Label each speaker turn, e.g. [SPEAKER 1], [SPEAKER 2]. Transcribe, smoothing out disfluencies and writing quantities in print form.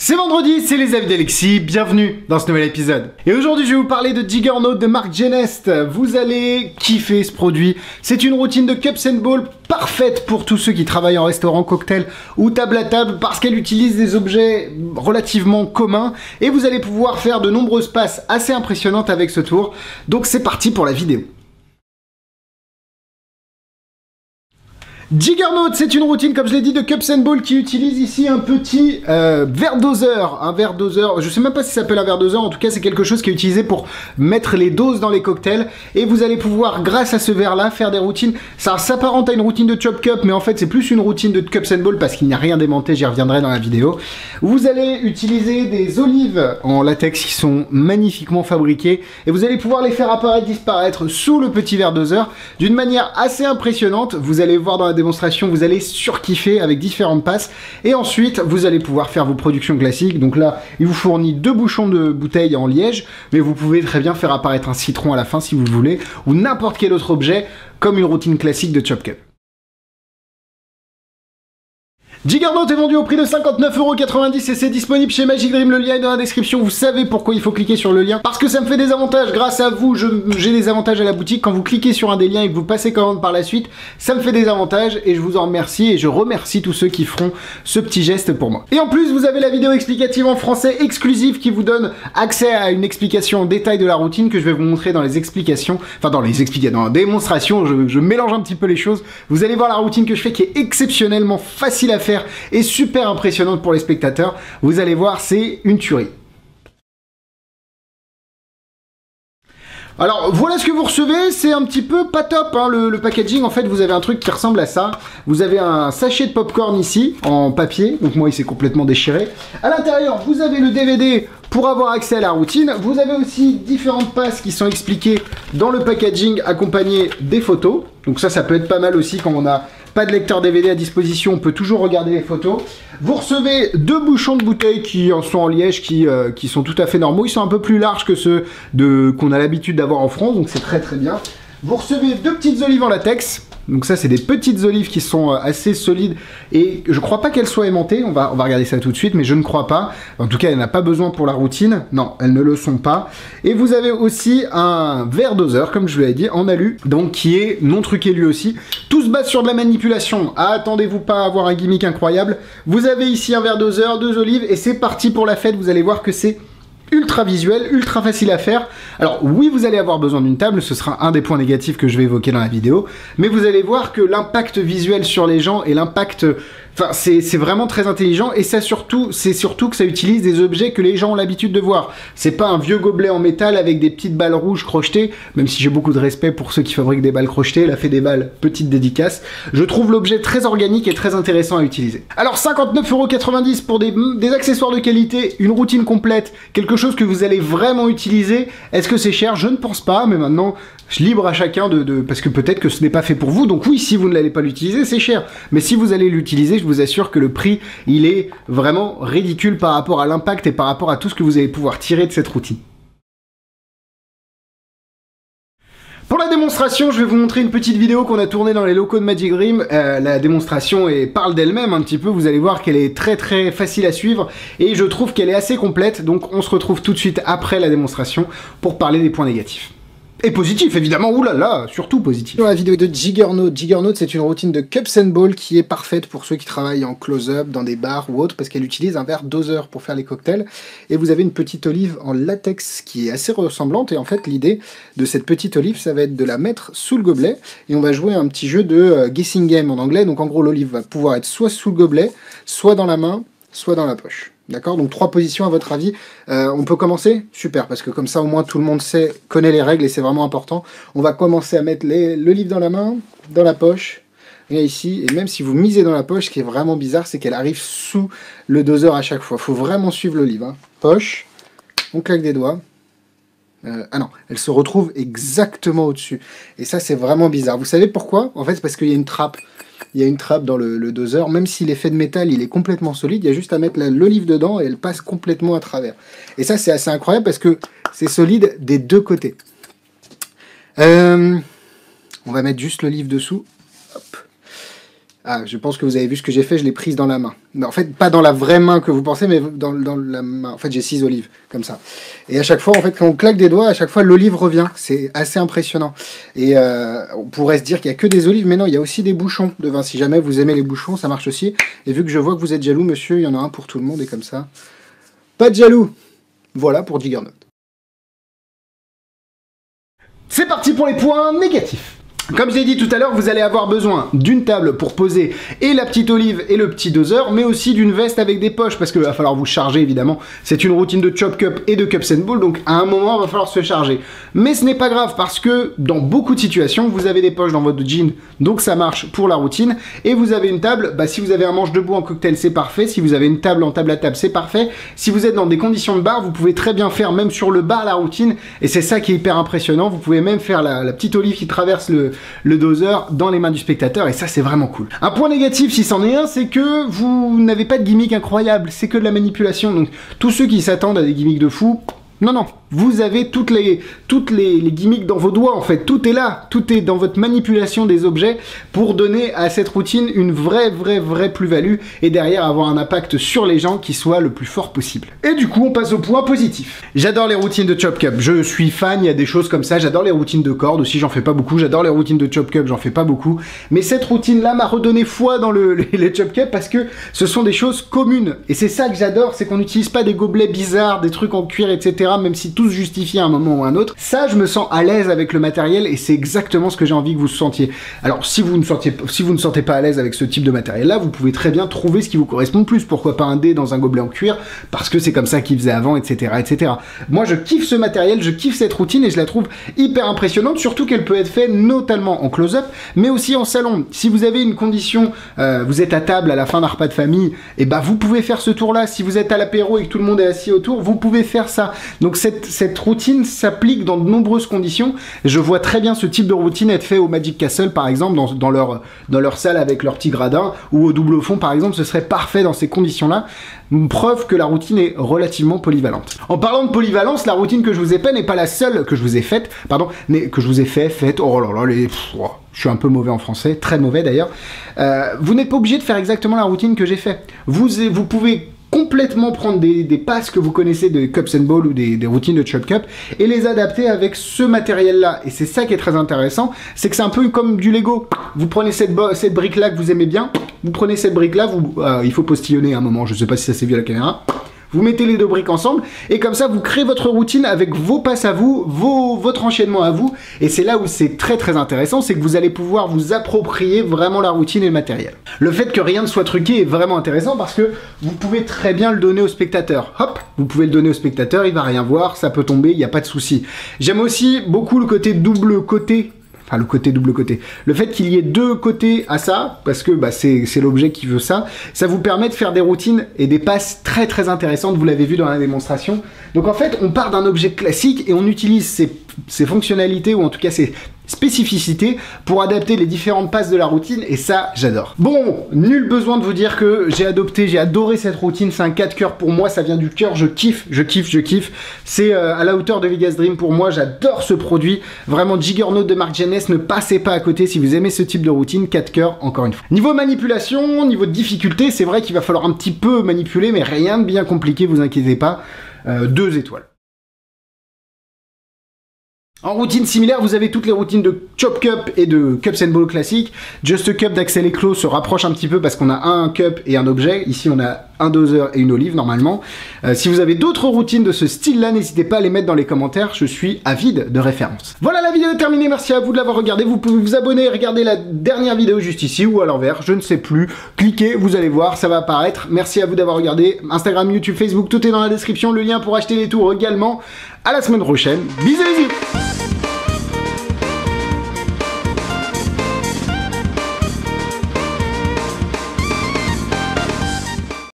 [SPEAKER 1] C'est vendredi, c'est les avis d'Alexis, bienvenue dans ce nouvel épisode. Et aujourd'hui je vais vous parler de Juggernaut de Mark Genest. Vous allez kiffer ce produit. C'est une routine de Cups and Balls parfaite pour tous ceux qui travaillent en restaurant, cocktail ou table à table parce qu'elle utilise des objets relativement communs et vous allez pouvoir faire de nombreuses passes assez impressionnantes avec ce tour. Donc c'est parti pour la vidéo. Juggernaut, c'est une routine, comme je l'ai dit, de Cups and Balls qui utilise ici un petit verre doseur. Un verre doseur, je sais même pas si ça s'appelle un verre doseur, en tout cas c'est quelque chose qui est utilisé pour mettre les doses dans les cocktails. Et vous allez pouvoir, grâce à ce verre-là, faire des routines. Ça s'apparente à une routine de Chop Cup, mais en fait c'est plus une routine de Cups and Balls parce qu'il n'y a rien d'aimanté, j'y reviendrai dans la vidéo. Vous allez utiliser des olives en latex qui sont magnifiquement fabriquées. Et vous allez pouvoir les faire apparaître, disparaître sous le petit verre doseur d'une manière assez impressionnante. Vous allez voir dans la démonstration, vous allez surkiffer avec différentes passes et ensuite vous allez pouvoir faire vos productions classiques. Donc là il vous fournit 2 bouchons de bouteille en liège, mais vous pouvez très bien faire apparaître un citron à la fin si vous le voulez, ou n'importe quel autre objet comme une routine classique de Chop Cup. Juggernaut est vendu au prix de 59,90€ et c'est disponible chez Magic Dream, le lien est dans la description. Vous savez pourquoi il faut cliquer sur le lien, parce que ça me fait des avantages. Grâce à vous, j'ai des avantages à la boutique. Quand vous cliquez sur un des liens et que vous passez commande par la suite, ça me fait des avantages et je vous en remercie et je remercie tous ceux qui feront ce petit geste pour moi. Et en plus, vous avez la vidéo explicative en français exclusive qui vous donne accès à une explication en détail de la routine que je vais vous montrer dans les explications, enfin dans la démonstration, je mélange un petit peu les choses. Vous allez voir la routine que je fais qui est exceptionnellement facile à faire et super impressionnante pour les spectateurs. Vous allez voir, c'est une tuerie. Alors voilà ce que vous recevez, c'est un petit peu pas top hein, le packaging. En fait vous avez un truc qui ressemble à ça. Vous avez un sachet de popcorn ici en papier, donc moi il s'est complètement déchiré. À l'intérieur vous avez le DVD pour avoir accès à la routine. Vous avez aussi différentes passes qui sont expliquées dans le packaging accompagnées des photos. Donc ça peut être pas mal aussi quand on n'a pas de lecteur DVD à disposition, on peut toujours regarder les photos. Vous recevez 2 bouchons de bouteilles qui en sont en liège, qui sont tout à fait normaux. Ils sont un peu plus larges que ceux qu'on a l'habitude d'avoir en France, donc c'est très très bien. Vous recevez 2 petites olives en latex. Donc ça c'est des petites olives qui sont assez solides et je crois pas qu'elles soient aimantées, on va regarder ça tout de suite, mais je ne crois pas. En tout cas elle n'a pas besoin pour la routine, non elles ne le sont pas. Et vous avez aussi un verre doseur comme je vous l'avais dit en alu, donc qui est non truqué lui aussi. Tout se base sur de la manipulation, attendez-vous pas à avoir un gimmick incroyable. Vous avez ici un verre doseur, 2 olives et c'est parti pour la fête. Vous allez voir que c'est ultra visuel, ultra facile à faire. Alors oui, vous allez avoir besoin d'une table, ce sera un des points négatifs que je vais évoquer dans la vidéo, mais vous allez voir que l'impact visuel sur les gens et l'impact... Enfin, c'est vraiment très intelligent et ça c'est surtout que ça utilise des objets que les gens ont l'habitude de voir. C'est pas un vieux gobelet en métal avec des petites balles rouges crochetées, même si j'ai beaucoup de respect pour ceux qui fabriquent des balles crochetées, elle a fait des balles, petite dédicace. Je trouve l'objet très organique et très intéressant à utiliser. Alors 59,90€ pour des accessoires de qualité, une routine complète, quelque chose que vous allez vraiment utiliser. Est-ce que c'est cher? Je ne pense pas, mais maintenant, libre à chacun parce que peut-être que ce n'est pas fait pour vous. Donc oui, si vous ne l'allez pas l'utiliser, c'est cher. Mais si vous allez l'utiliser, je vous assure que le prix, il est vraiment ridicule par rapport à l'impact et par rapport à tout ce que vous allez pouvoir tirer de cette routine. Pour la démonstration, je vais vous montrer une petite vidéo qu'on a tournée dans les locaux de Magic Dream. La démonstration parle d'elle-même un petit peu, vous allez voir qu'elle est très très facile à suivre et je trouve qu'elle est assez complète, donc on se retrouve tout de suite après la démonstration pour parler des points négatifs. Et positif, évidemment, oulala, surtout positif. Dans la vidéo de Juggernaut, c'est une routine de Cups and Balls qui est parfaite pour ceux qui travaillent en close-up, dans des bars ou autres, parce qu'elle utilise un verre doseur pour faire les cocktails. Et vous avez une petite olive en latex qui est assez ressemblante. Et en fait, l'idée de cette petite olive, ça va être de la mettre sous le gobelet. Et on va jouer un petit jeu de guessing game en anglais. Donc en gros, l'olive va pouvoir être soit sous le gobelet, soit dans la main, soit dans la poche. D'accord? Donc 3 positions à votre avis. On peut commencer? Super, parce que comme ça au moins tout le monde connaît les règles et c'est vraiment important. On va commencer à mettre le livre dans la main, dans la poche, et ici, et même si vous misez dans la poche, ce qui est vraiment bizarre, c'est qu'elle arrive sous le doseur à chaque fois. Il faut vraiment suivre le livre. Hein. Poche, on claque des doigts. Ah non, elle se retrouve exactement au-dessus. Et ça c'est vraiment bizarre. Vous savez pourquoi? En fait c'est parce qu'il y a une trappe. Il y a une trappe dans le doseur, même s'il est fait de métal, il est complètement solide, il y a juste à mettre l'olive dedans et elle passe complètement à travers. Et ça c'est assez incroyable parce que c'est solide des 2 côtés. On va mettre juste l'olive dessous. Hop. Ah, je pense que vous avez vu ce que j'ai fait, je l'ai prise dans la main. Mais en fait, pas dans la vraie main que vous pensez, mais dans la main. En fait, j'ai 6 olives, comme ça. Et à chaque fois, en fait, quand on claque des doigts, à chaque fois, l'olive revient. C'est assez impressionnant. Et on pourrait se dire qu'il n'y a que des olives, mais non, il y a aussi des bouchons de vin. Si jamais vous aimez les bouchons, ça marche aussi. Et vu que je vois que vous êtes jaloux, monsieur, il y en a un pour tout le monde, et comme ça. Pas de jaloux. Voilà pour Jiggernaut. C'est parti pour les points négatifs. Comme je l'ai dit tout à l'heure, vous allez avoir besoin d'une table pour poser et la petite olive et le petit doseur, mais aussi d'une veste avec des poches, parce qu'il va falloir vous charger évidemment. C'est une routine de Chop Cup et de Cups and Ball, donc à un moment, il va falloir se charger. Mais ce n'est pas grave, parce que dans beaucoup de situations, vous avez des poches dans votre jean, donc ça marche pour la routine. Et vous avez une table, bah, si vous avez un manche debout en cocktail, c'est parfait. Si vous avez une table en table à table, c'est parfait. Si vous êtes dans des conditions de bar, vous pouvez très bien faire même sur le bar la routine, et c'est ça qui est hyper impressionnant. Vous pouvez même faire la petite olive qui traverse le doseur dans les mains du spectateur, et ça c'est vraiment cool. Un point négatif, si c'en est un, c'est que vous n'avez pas de gimmick incroyable, c'est que de la manipulation, donc tous ceux qui s'attendent à des gimmicks de fou, non, vous avez toutes les gimmicks dans vos doigts en fait, tout est là, tout est dans votre manipulation des objets pour donner à cette routine une vraie plus-value et derrière avoir un impact sur les gens qui soit le plus fort possible. Et du coup on passe au point positif. J'adore les routines de Chop Cup, je suis fan, il y a des choses comme ça, j'adore les routines de corde aussi, j'en fais pas beaucoup, j'adore les routines de Chop Cup, j'en fais pas beaucoup, mais cette routine là m'a redonné foi dans les Chop Cup parce que ce sont des choses communes et c'est ça que j'adore, c'est qu'on n'utilise pas des gobelets bizarres, des trucs en cuir, etc. Même si tout se justifie à un moment ou à un autre. Ça, je me sens à l'aise avec le matériel et c'est exactement ce que j'ai envie que vous sentiez. Alors, si vous ne sentez pas à l'aise avec ce type de matériel-là, vous pouvez très bien trouver ce qui vous correspond le plus. Pourquoi pas un dé dans un gobelet en cuir, parce que c'est comme ça qu'ils faisaient avant, etc., etc. Moi, je kiffe ce matériel, je kiffe cette routine et je la trouve hyper impressionnante, surtout qu'elle peut être faite notamment en close-up, mais aussi en salon. Si vous avez une condition, vous êtes à table à la fin d'un repas de famille, et bah vous pouvez faire ce tour-là. Si vous êtes à l'apéro et que tout le monde est assis autour, vous pouvez faire ça. Donc cette routine s'applique dans de nombreuses conditions. Je vois très bien ce type de routine être fait au Magic Castle par exemple, dans leur salle avec leur petit gradin, ou au double fond par exemple, ce serait parfait dans ces conditions-là. Preuve que la routine est relativement polyvalente. En parlant de polyvalence, la routine que je vous ai faite n'est pas la seule que je vous ai faite, pardon, mais que je vous ai faite, oh là là, je suis un peu mauvais en français, très mauvais d'ailleurs. Vous n'êtes pas obligé de faire exactement la routine que j'ai faite. Vous pouvez complètement prendre des passes que vous connaissez de Cups and Ball ou des routines de Chop Cup et les adapter avec ce matériel-là. Et c'est ça qui est très intéressant, c'est que c'est un peu comme du Lego. Vous prenez cette brique-là que vous aimez bien, vous prenez cette brique-là, il faut postillonner un moment, je sais pas si ça s'est vu à la caméra. Vous mettez les deux briques ensemble et comme ça vous créez votre routine avec vos passes à vous, votre enchaînement à vous, et c'est là où c'est très intéressant, c'est que vous allez pouvoir vous approprier vraiment la routine et le matériel. Le fait que rien ne soit truqué est vraiment intéressant parce que vous pouvez très bien le donner au spectateur. Hop, vous pouvez le donner au spectateur, il va rien voir, ça peut tomber, il n'y a pas de souci. J'aime aussi beaucoup le côté double côté. Enfin, le côté double côté. Le fait qu'il y ait deux côtés à ça, parce que bah, c'est l'objet qui veut ça, ça vous permet de faire des routines et des passes très intéressantes, vous l'avez vu dans la démonstration. Donc en fait, on part d'un objet classique et on utilise ses fonctionnalités, ou en tout cas ses spécificités, pour adapter les différentes passes de la routine, et ça, j'adore. Bon, nul besoin de vous dire que j'ai adoré cette routine, c'est un 4 cœurs pour moi, ça vient du cœur, je kiffe. C'est à la hauteur de Vegas Dream pour moi, j'adore ce produit. Vraiment, Jiggernaut de Marc Jannès, ne passez pas à côté si vous aimez ce type de routine, 4 cœurs, encore une fois. Niveau manipulation, niveau de difficulté, c'est vrai qu'il va falloir un petit peu manipuler, mais rien de bien compliqué, vous inquiétez pas, 2 étoiles. En routine similaire, vous avez toutes les routines de Chop Cup et de Cups and Ball classique. Just a Cup d'Axel et Clos se rapproche un petit peu parce qu'on a un cup et un objet. Ici, on a un doseur et une olive normalement. Si vous avez d'autres routines de ce style-là, n'hésitez pas à les mettre dans les commentaires. Je suis avide de références. Voilà, la vidéo est terminée. Merci à vous de l'avoir regardé. Vous pouvez vous abonner et regarder la dernière vidéo juste ici ou à l'envers. Je ne sais plus. Cliquez, vous allez voir, ça va apparaître. Merci à vous d'avoir regardé. Instagram, YouTube, Facebook, tout est dans la description. Le lien pour acheter les tours également. À la semaine prochaine. Bisous, bisous.